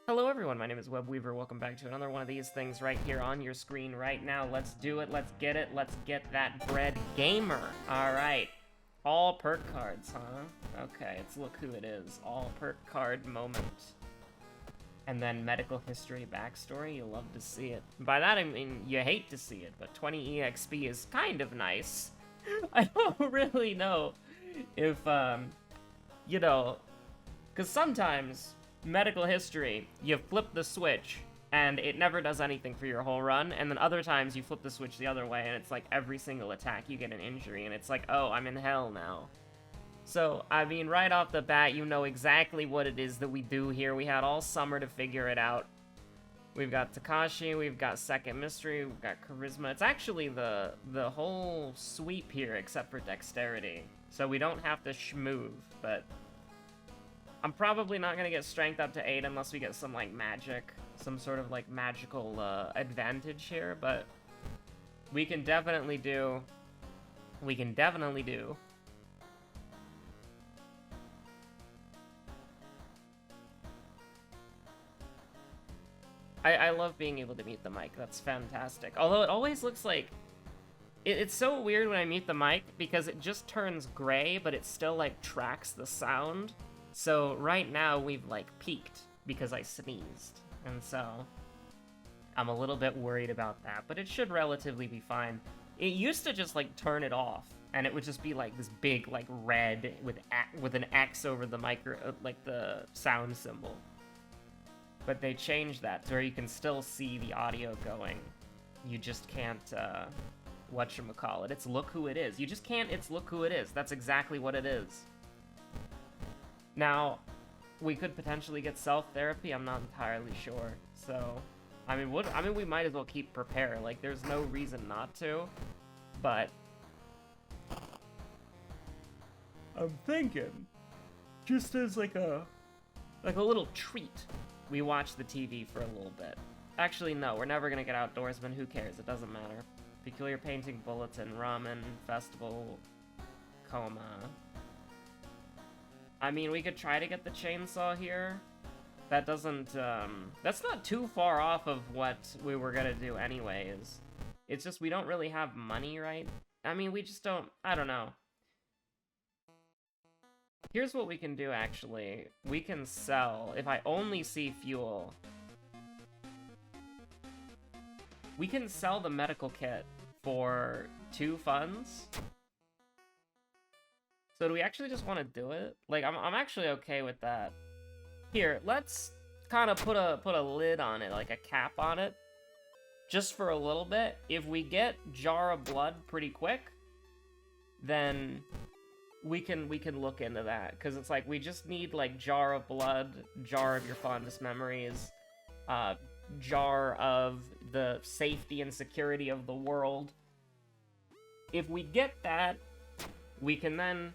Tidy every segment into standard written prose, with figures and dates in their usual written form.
Hello everyone, my name is Webweaver. Welcome back to another one of these things right here on your screen right now. Let's do it, let's get it, let's get that bread gamer. Alright. All perk cards, huh? Okay, let's look who it is. All perk card moment. And then medical history backstory, you love to see it. By that I mean you hate to see it, but 20 EXP is kind of nice. I don't really know if, you know, because sometimes medical history, you flip the switch and it never does anything for your whole run, and then other times you flip the switch the other way and it's like every single attack you get an injury, and it's like, oh, I'm in hell now. So, I mean, right off the bat, you know exactly what it is that we do here. We had all summer to figure it out. We've got Takashi, we've got Second Mystery, we've got Charisma. It's actually the whole sweep here except for Dexterity. So we don't have to schmoove, but I'm probably not gonna get Strength up to 8 unless we get some, like, magic. Some sort of, like, magical, advantage here, but we can definitely do... We can definitely do... I love being able to mute the mic. That's fantastic. Although it always looks like... It's so weird when I mute the mic, because it just turns gray, but it still, like, tracks the sound. So right now we've, like, peaked because I sneezed. And so I'm a little bit worried about that, but it should relatively be fine. It used to just, like, turn it off, and it would just be, like, this big, like, red with an X over the like, the sound symbol. But they changed that to where you can still see the audio going. You just can't, whatchamacallit. It's look who it is. You just can't, it's look who it is. That's exactly what it is. Now, we could potentially get self-therapy, I'm not entirely sure. So, I mean, we might as well keep prepare. Like, there's no reason not to. But I'm thinking, just as like a little treat, we watch the TV for a little bit. Actually, no, we're never gonna get Outdoorsman. Who cares? It doesn't matter. Peculiar Painting Bulletin, Ramen, Festival, Coma. I mean, we could try to get the chainsaw here. That doesn't, that's not too far off of what we were gonna do anyways. It's just we don't really have money, right? I mean, we just don't, I don't know. Here's what we can do, actually. We can sell, if I only see fuel. We can sell the medical kit for 2 funds. So do we actually just want to do it? Like, I'm actually okay with that. Here, let's kind of put a lid on it, like a cap on it. Just for a little bit. If we get Jar of Blood pretty quick, then we can look into that, because it's like we just need like Jar of Blood, Jar of Your Fondest Memories, Jar of the Safety and Security of the World. If we get that, we can then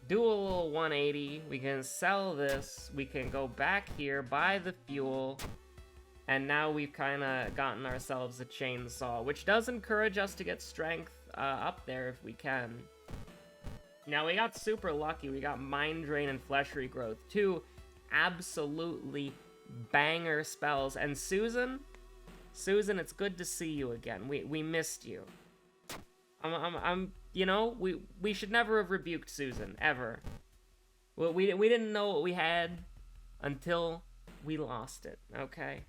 do a little 180, we can sell this, we can go back here, buy the fuel, and now we've kind of gotten ourselves a chainsaw, which does encourage us to get strength up there if we can. Now, we got super lucky. We got Mind Drain and Flesh Regrowth, 2 absolutely banger spells. And Susan, it's good to see you again. We missed you. You know, we should never have rebuked Susan, ever. Well, we didn't know what we had until we lost it, okay?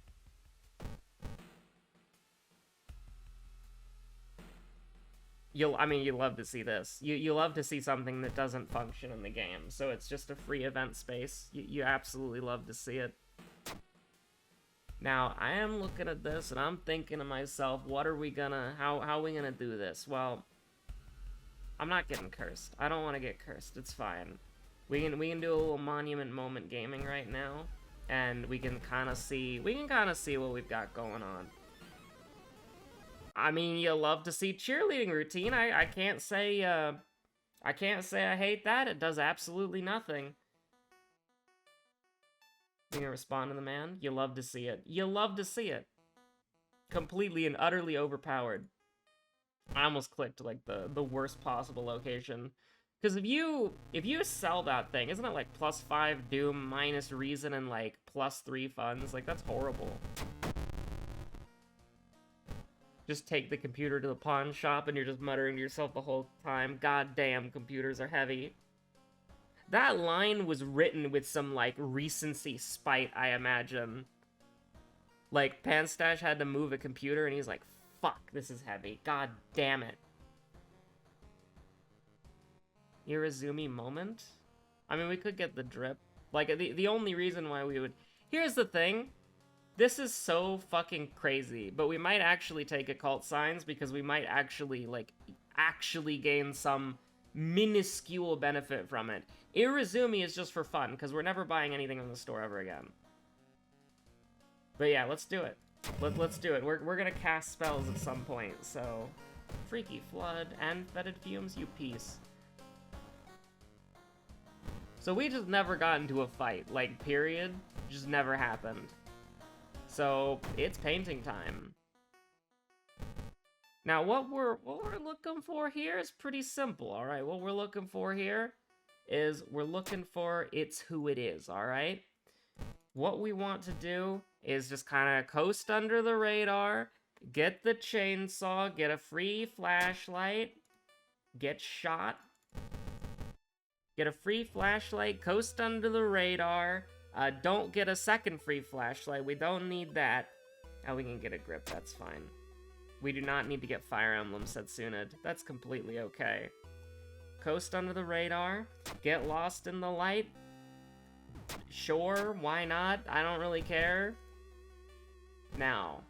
You love to see this. You love to see something that doesn't function in the game, so it's just a free event space. You absolutely love to see it. Now, I am looking at this, and I'm thinking to myself, what are we gonna... How are we gonna do this? Well, I'm not getting cursed. I don't want to get cursed. It's fine. We can do a little monument moment gaming right now, and we can kind of see... We can kind of see what we've got going on. I mean, you love to see cheerleading routine. I can't say I hate that. It does absolutely nothing. You gonna respond to the man? You love to see it. You love to see it. Completely and utterly overpowered. I almost clicked like the worst possible location. Because if you sell that thing, isn't it like +5 Doom, minus Reason, and like +3 funds? Like, that's horrible. Just take the computer to the pawn shop and you're just muttering to yourself the whole time, God damn, computers are heavy. That line was written with some, like, recency spite, I imagine. Like, Panstash had to move a computer and he's like, fuck, this is heavy. God damn it. Irizumi moment? I mean, we could get the drip. Like, the only reason why we would... Here's the thing. This is so fucking crazy, but we might actually take occult signs because we might actually, like, actually gain some minuscule benefit from it. Irizumi is just for fun, because we're never buying anything in the store ever again. But yeah, let's do it. Let's do it. We're gonna cast spells at some point, so... Freaky Flood and Fetid Fumes, you piece. So we just never got into a fight, like, period. Just never happened. So, it's painting time. Now, what we're looking for here is pretty simple, alright? What we're looking for here is we're looking for it's who it is, alright? What we want to do is just kind of coast under the radar, get the chainsaw, get a free flashlight, get shot, get a free flashlight, coast under the radar. Don't get a second free flashlight. We don't need that. Oh, we can get a grip. That's fine. We do not need to get Fire Emblem Setsuned. That's completely okay. Coast under the radar. Get lost in the light. Sure, why not? I don't really care. Now,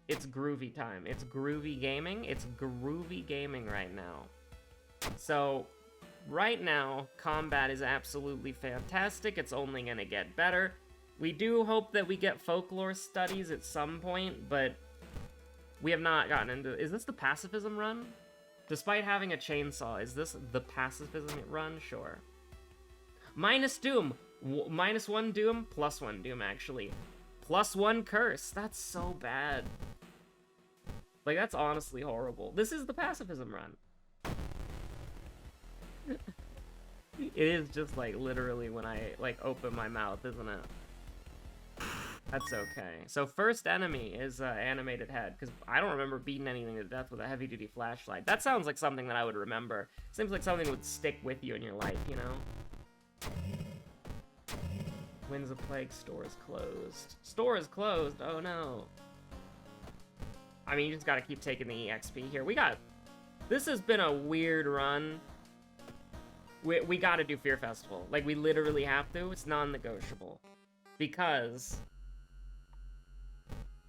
it's groovy time. It's groovy gaming. It's groovy gaming right now. So... Right now, combat is absolutely fantastic. It's only gonna get better. We do hope that we get folklore studies at some point, but we have not gotten into... Is this the pacifism run? Despite having a chainsaw, is this the pacifism run? Sure. Minus Doom. -1 Doom, +1 Doom, actually. +1 Curse. That's so bad. Like, that's honestly horrible. This is the pacifism run. It is just, like, literally when I, like, open my mouth, isn't it? That's okay. So first enemy is animated head, because I don't remember beating anything to death with a heavy-duty flashlight. That sounds like something that I would remember. Seems like something that would stick with you in your life, you know? Winds of Plague, store is closed. Store is closed? Oh no. I mean, you just gotta keep taking the EXP here. This has been a weird run. We gotta do Fear Festival. Like, we literally have to. It's non-negotiable. Because...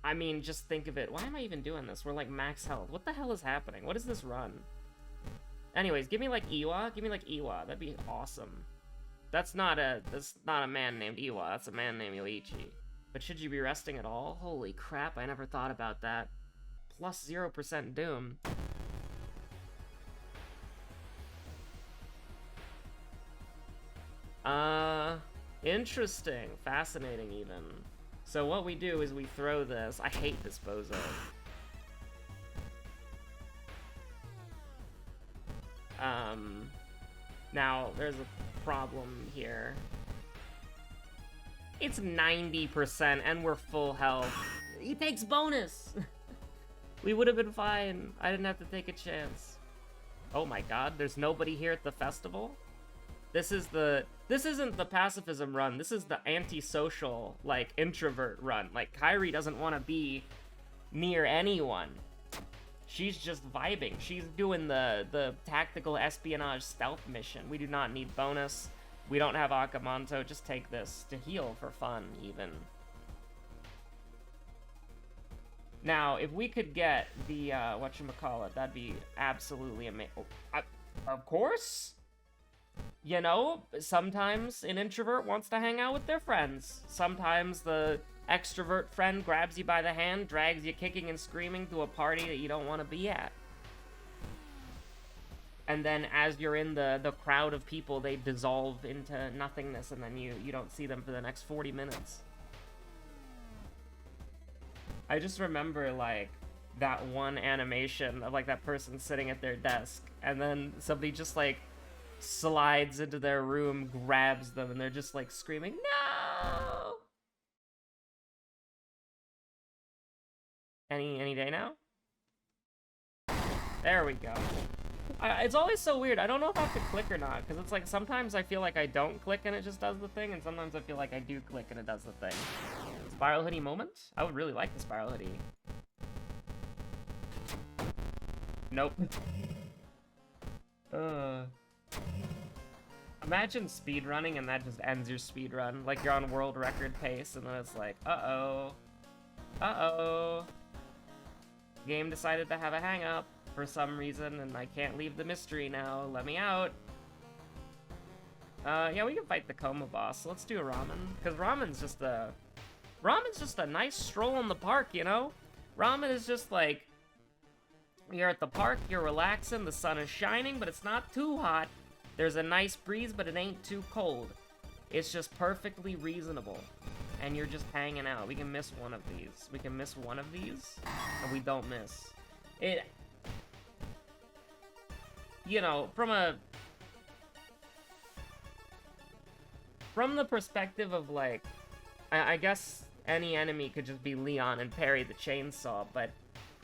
I mean, just think of it. Why am I even doing this? We're, like, max health. What the hell is happening? What is this run? Anyways, give me, like, Iwa. Give me, like, Iwa. That'd be awesome. That's not a man named Iwa. That's a man named Yoichi. But should you be resting at all? Holy crap, I never thought about that. Plus 0% Doom. Interesting. Fascinating, even. So what we do is we throw this. I hate this bozo. Now, there's a problem here. It's 90% and we're full health. He takes bonus! We would have been fine. I didn't have to take a chance. Oh my god, there's nobody here at the festival? This isn't the pacifism run. This is the antisocial, like, introvert run. Like, Kairi doesn't want to be near anyone. She's just vibing. She's doing the tactical espionage stealth mission. We do not need bonus. We don't have Akamanto. Just take this to heal for fun, even. Now, if we could get the, whatchamacallit, that'd be absolutely amazing. Oh, of course? You know, sometimes an introvert wants to hang out with their friends. Sometimes the extrovert friend grabs you by the hand, drags you kicking and screaming to a party that you don't want to be at. And then as you're in the crowd of people, they dissolve into nothingness, and then you don't see them for the next 40 minutes. I just remember, like, that one animation of, like, that person sitting at their desk, and then somebody just, like, slides into their room, grabs them, and they're just like screaming, "No!" Any day now? There we go. It's always so weird. I don't know if I have to click or not, because it's like sometimes I feel like I don't click and it just does the thing, and sometimes I feel like I do click and it does the thing. Spiral hoodie moment? I would really like the spiral hoodie. Nope. Imagine speedrunning and that just ends your speedrun. Like you're on world record pace and then it's like, uh-oh. Uh-oh. Game decided to have a hang-up for some reason and I can't leave the mystery now. Let me out. Yeah, we can fight the coma boss. Let's do a ramen. Because ramen's just a nice stroll in the park, you know? Ramen is just like, you're at the park, you're relaxing, the sun is shining, but it's not too hot. There's a nice breeze, but it ain't too cold. It's just perfectly reasonable. And you're just hanging out. We can miss one of these. We can miss one of these, and we don't miss. It... You know, from the perspective of, like... I guess any enemy could just be Leon and parry the chainsaw, but...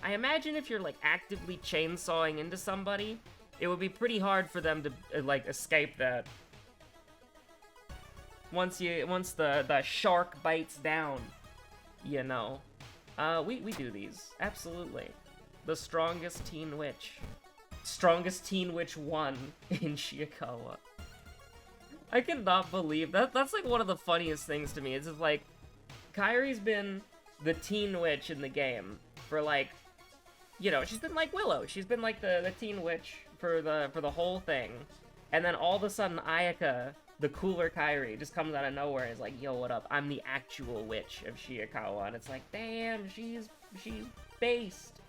I imagine if you're, like, actively chainsawing into somebody, it would be pretty hard for them to, like, escape that. Once the shark bites down, you know. We do these. Absolutely. The strongest teen witch. Strongest teen witch 1 in Shiikawa. I cannot believe that. That's, like, one of the funniest things to me. It's just, like, Kairi's been the teen witch in the game for, like, you know, she's been like Willow. She's been like the teen witch for the whole thing. And then all of a sudden Ayaka, the cooler Kairi, just comes out of nowhere and is like, yo, what up? I'm the actual witch of Shiikawa. And it's like, damn, she's based.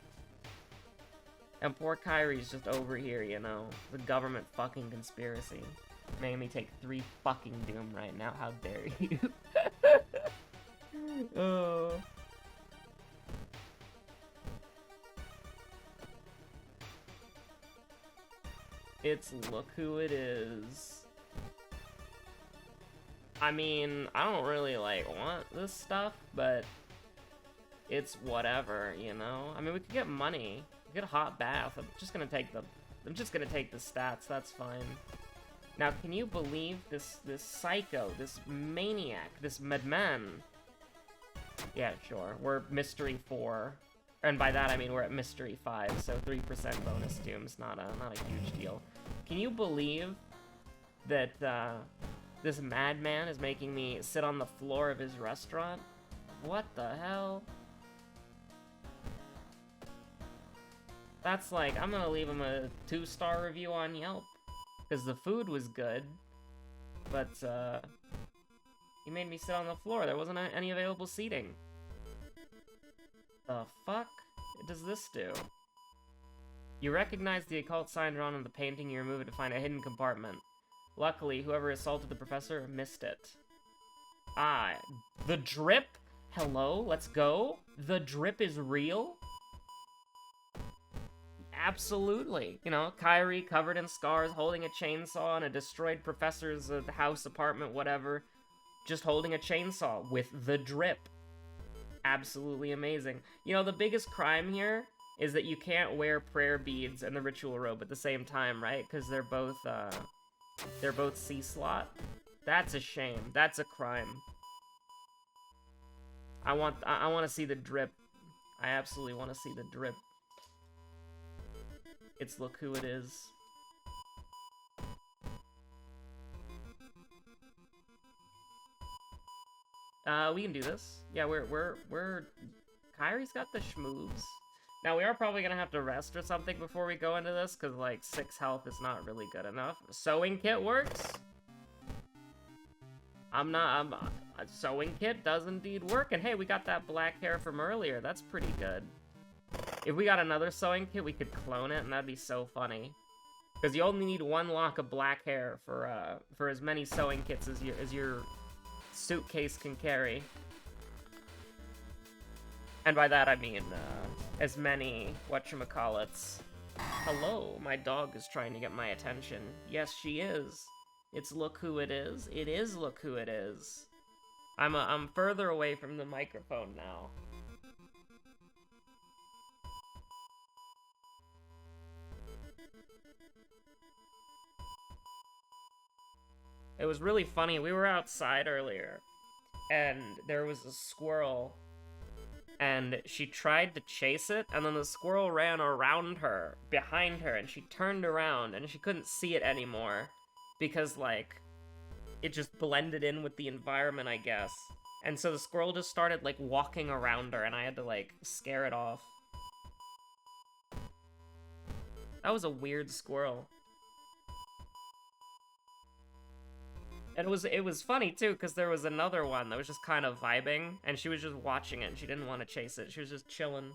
And poor Kairi's just over here, you know. The government fucking conspiracy. Made me take 3 fucking Doom right now. How dare you? Oh. It's look who it is. I mean, I don't really, like, want this stuff, but it's whatever, you know? I mean, we could get money. We could get a hot bath. I'm just gonna take the stats, that's fine. Now, can you believe this psycho, this maniac, this madman? Yeah, sure. We're Mystery 4. And by that I mean we're at Mystery 5, so 3% bonus Doom's not a huge deal. Can you believe that this madman is making me sit on the floor of his restaurant? What the hell? That's like, I'm gonna leave him a 2-star review on Yelp. Because the food was good, but he made me sit on the floor. There wasn't any available seating. The fuck does this do? You recognize the occult sign drawn on the painting. You remove it to find a hidden compartment. Luckily, whoever assaulted the professor missed it. Ah, the drip? Hello, let's go. The drip is real? Absolutely. You know, Kairi covered in scars, holding a chainsaw in a destroyed professor's house, apartment, whatever. Just holding a chainsaw with the drip. Absolutely amazing. You know, the biggest crime here is that you can't wear prayer beads and the ritual robe at the same time, right? Because they're both C-slot. That's a shame. That's a crime. I want to see the drip. I absolutely want to see the drip. It's look who it is. We can do this. Yeah, we're Kairi's got the schmoobs. Now we are probably gonna have to rest or something before we go into this, cause like 6 health is not really good enough. Sewing kit works. A sewing kit does indeed work, and hey, we got that black hair from earlier. That's pretty good. If we got another sewing kit, we could clone it, and that'd be so funny. Because you only need 1 lock of black hair for as many sewing kits as your suitcase can carry. And by that I mean, as many whatchamacallits Hello, my dog is trying to get my attention. Yes, she is. It's look who it is. It is look who it is. I'm further away from the microphone now. It was really funny. We were outside earlier, and there was a squirrel, and she tried to chase it, and then the squirrel ran around her, behind her, and she turned around, and she couldn't see it anymore, because, like, it just blended in with the environment, I guess. And so the squirrel just started, like, walking around her, and I had to, like, scare it off. That was a weird squirrel. And it was funny, too, because there was another one that was just kind of vibing, and she was just watching it, and she didn't want to chase it. She was just chilling.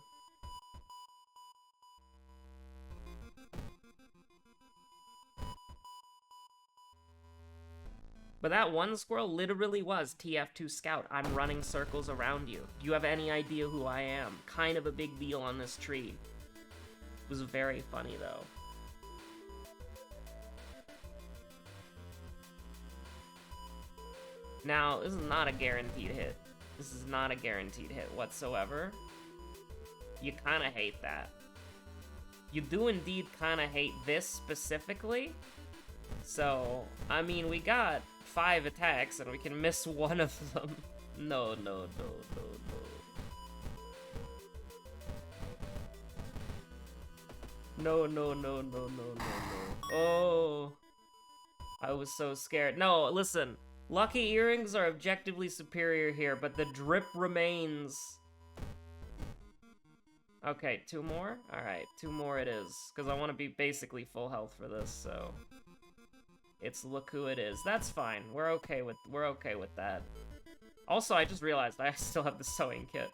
But that one squirrel literally was TF2 Scout. I'm running circles around you. Do you have any idea who I am? Kind of a big deal on this tree. It was very funny, though. Now, this is not a guaranteed hit. This is not a guaranteed hit whatsoever. You kind of hate that. You do indeed kind of hate this specifically. So, I mean, we got 5 attacks and we can miss one of them. No. No. Oh. I was so scared. No, listen. Lucky earrings are objectively superior here, but the drip remains. Okay, 2 more? Alright, 2 more it is. Because I want to be basically full health for this, so... It's look who it is. That's fine. We're okay with that. Also, I just realized I still have the sewing kit.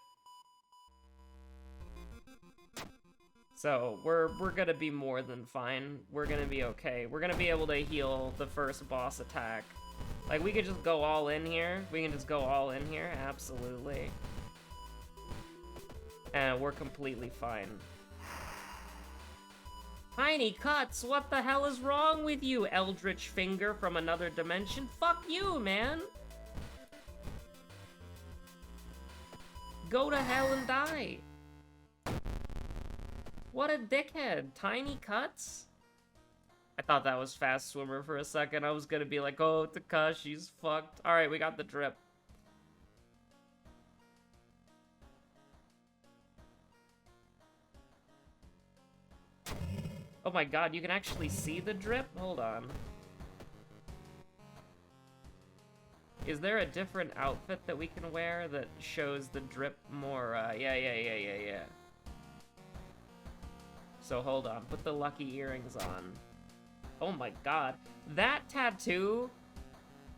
So, we're gonna be more than fine. We're gonna be okay. We're gonna be able to heal the first boss attack. Like, we could just go all in here. We can just go all in here, absolutely. And we're completely fine. Tiny Cuts, what the hell is wrong with you, Eldritch Finger from another dimension? Fuck you, man! Go to hell and die. What a dickhead. Tiny Cuts? I thought that was Fast Swimmer for a second. I was gonna be like, oh, Takashi's fucked. Alright, we got the drip. Oh my god, you can actually see the drip? Hold on. Is there a different outfit that we can wear that shows the drip more, yeah. So hold on, put the lucky earrings on. Oh my god. That tattoo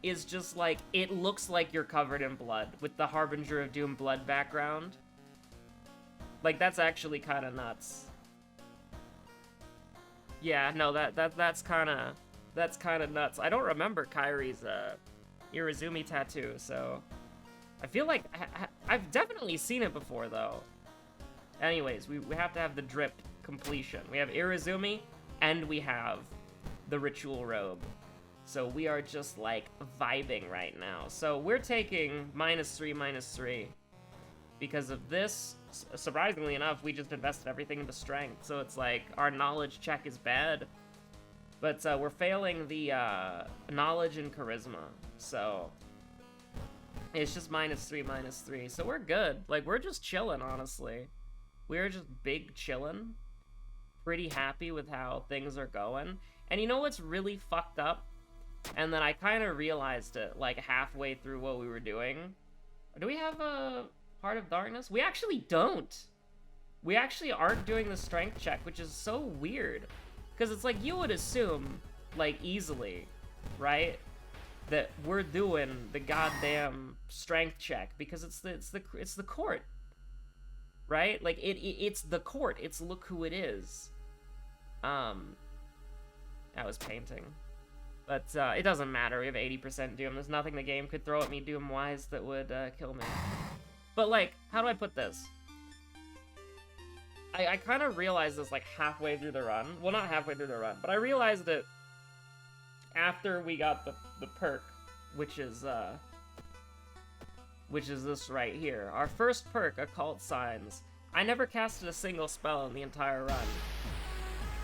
is just like, it looks like you're covered in blood with the Harbinger of Doom blood background. Like, that's actually kind of nuts. Yeah, no, that's kind of nuts. I don't remember Kairi's Irizumi tattoo, so I feel like I've definitely seen it before though. Anyways, we have to have the drip completion. We have Irizumi and we have the ritual robe. So we are just like vibing right now. So we're taking -3 because of this. Surprisingly enough, we just invested everything into strength. So it's like our knowledge check is bad, but we're failing the knowledge and charisma. So it's just -3. So we're good. Like, we're just chilling, honestly. We're just big chilling. Pretty happy with how things are going. And you know what's really fucked up? And then I kind of realized it, like, halfway through what we were doing. Do we have a Heart of Darkness? We actually don't. We actually aren't doing the strength check, which is so weird. Because it's like, you would assume, like, easily, right? That we're doing the goddamn strength check, because it's the court. Right? Like, it's the court. It's look who it is. I was painting. But, it doesn't matter. We have 80% Doom. There's nothing the game could throw at me Doom-wise that would, kill me. But, like, how do I put this? I kind of realized this like halfway through the run. Well, not halfway through the run, but I realized it after we got the perk, which is this right here. Our first perk, Occult Signs. I never casted a single spell in the entire run,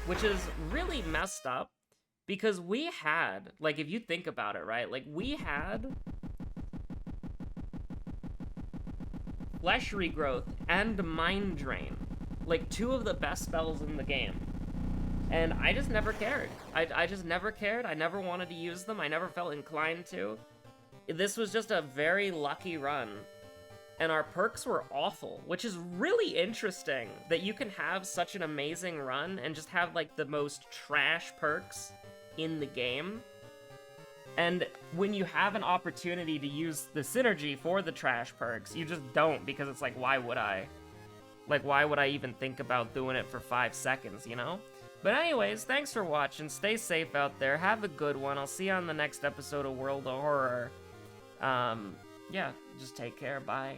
which is really messed up, because we had, like, if you think about it, right, like, we had Flesh Regrowth and Mind Drain, like, two of the best spells in the game, and I just never cared. I just never cared. I never wanted to use them. I never felt inclined to. This was just a very lucky run. And our perks were awful, which is really interesting that you can have such an amazing run and just have, like, the most trash perks in the game. And when you have an opportunity to use the synergy for the trash perks, you just don't, because it's like, why would I? Like, why would I even think about doing it for 5 seconds, you know? But anyways, thanks for watching. Stay safe out there. Have a good one. I'll see you on the next episode of World of Horror. Yeah, just take care. Bye.